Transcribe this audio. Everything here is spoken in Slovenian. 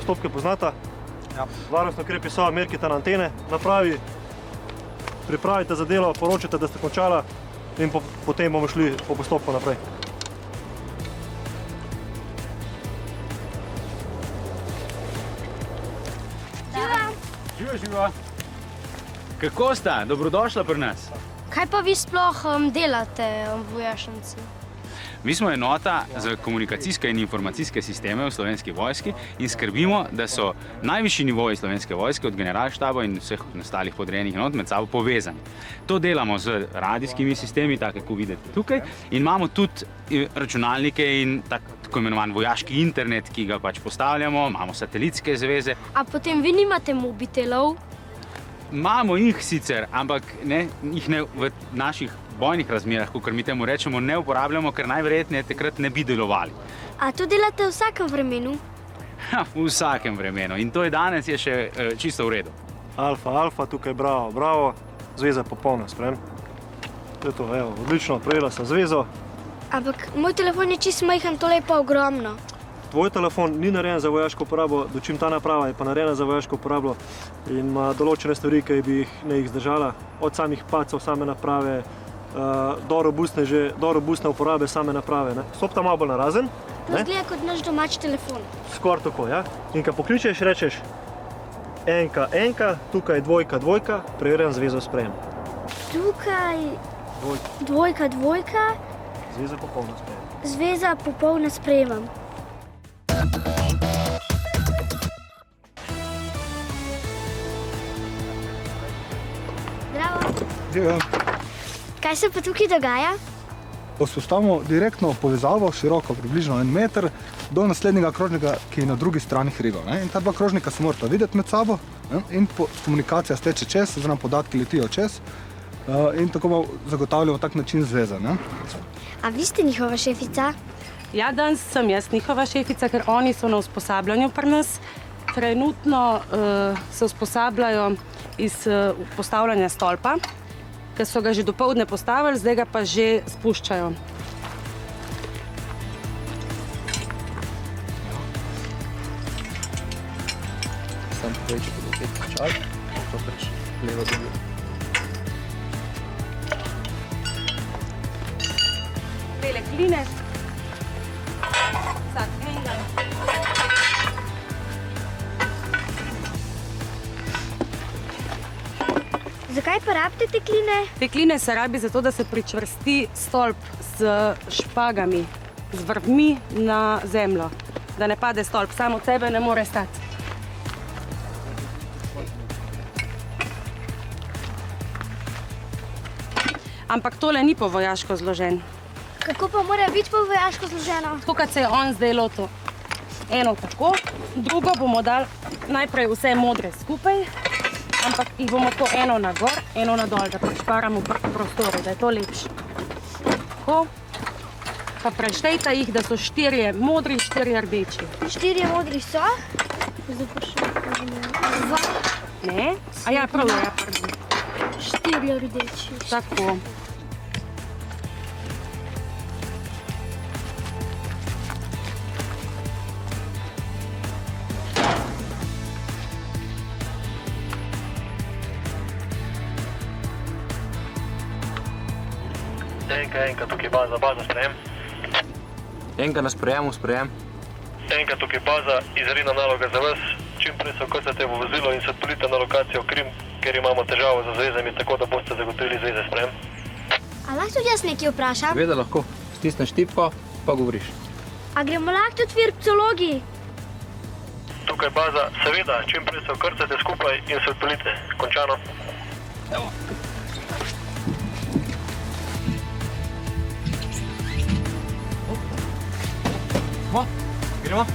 postopke poznata. Ja. Varnostni ukrepi so, merkite na antene, napravi, pripravite za delo, poročite, da ste končala in potem bomo šli po postopku naprej. Živa. Kako sta? Dobrodošla pri nas. Kaj pa vi sploh delate v vojašnici? Mi smo enota za komunikacijske in informacijske sisteme v Slovenski vojski in skrbimo, da so najvišji nivoji Slovenske vojske od generalštaba in vseh ostalih podrejenih enot med sabo povezani. To delamo z radijskimi sistemi, tako kot vidite tukaj, in imamo tudi računalnike in tako imenovan vojaški internet, ki ga pač postavljamo, imamo satelitske zveze. A potem vi nimate mobitelov? Imamo jih sicer, ampak jih ne v naših bojnih razmerah, kot mi temu rečemo, ne uporabljamo, ker najverjetneje takrat ne bi delovali. A to delate v vsakem vremenu? V vsakem vremenu. In to je danes je še čisto v redu. Alfa, tukaj bravo, zveza popolna, sprejem. To je to, evo, odlično, prejela sem zvezo. Ampak moj telefon je čisto majhen, tole je pa ogromno. Tvoj telefon ni narejen za vojaško uporabo, dočim ta naprava je pa narejena za vojaško uporabo in ima določene stvari, ki bi jih zdržala, od samih pacov, same naprave, do robustne uporabe same naprave. Stop ta malo bolj narazen. To zgleda kot naš domač telefon. Skoraj tako, ja. In ko pokličeš, rečeš enka, tukaj dvojka, preverjam zvezo sprejem. Tukaj dvojka, zveza popolna sprejem. Zveza popolna sprejemam. Živa. Kaj se pa tukaj dogaja? Vzpostavimo direktno povezavo, široko približno 1 meter, do naslednjega krožnika, ki je na drugi strani hriba. In ta dva krožnika se morata videti med sabo in komunikacija steče čez, oziroma podatki letijo čez in tako zagotavljamo tak način zveze. A vi ste njihova šefica? Ja, danes sem jaz njihova šefica, ker oni so na usposabljanju pri nas. Trenutno se usposabljajo iz postavljanja stolpa, ker so ga že dopoldne postavili, zdaj ga pa že spuščajo. Sam povej, če bodo opet počali, to pač levo dobro. Bele kline. Vsak enega. Zakaj pa rabite te kline? Te kline se rabi zato, da se pričvrsti stolp s špagami, z vrvmi na zemljo. Da ne pade stolp, sam od sebe ne more stati. Ampak tole ni po vojaško zložen. Kako pa mora biti po vojaško zloženo? Tako, kot se je on zdaj lotil. Eno tako, drugo bomo dali najprej vse modre skupaj, ampak jih bomo tako eno na gor, eno na dol, da prišparamo prostoru, da je to lepše. Tako. Pa preštejte jih, da so 4 modri, 4 rdeči. 4 modri so? Zdaj pa še 2. Ne? A ja, prav, ja, pardon. 4 rdeči. Tako. Enka, tukaj baza sprejem. Enka na sprejemu, sprejem. Enka, tukaj baza, izredna naloga za vas. Čim prej se vkrcate v vozilo in se odpeljite na lokacijo Krim, ker imamo težavo z zvezami, tako da boste zagotovili zveze sprejem. A lahko tudi jaz nekaj vprašam? Seveda lahko. Stisneš tipko, pa govoriš. A gremo lahko tudi v virpcologi? Tukaj baza, seveda, čim prej se vkrcate skupaj in se odpeljite. Končano. Evo. Gremo?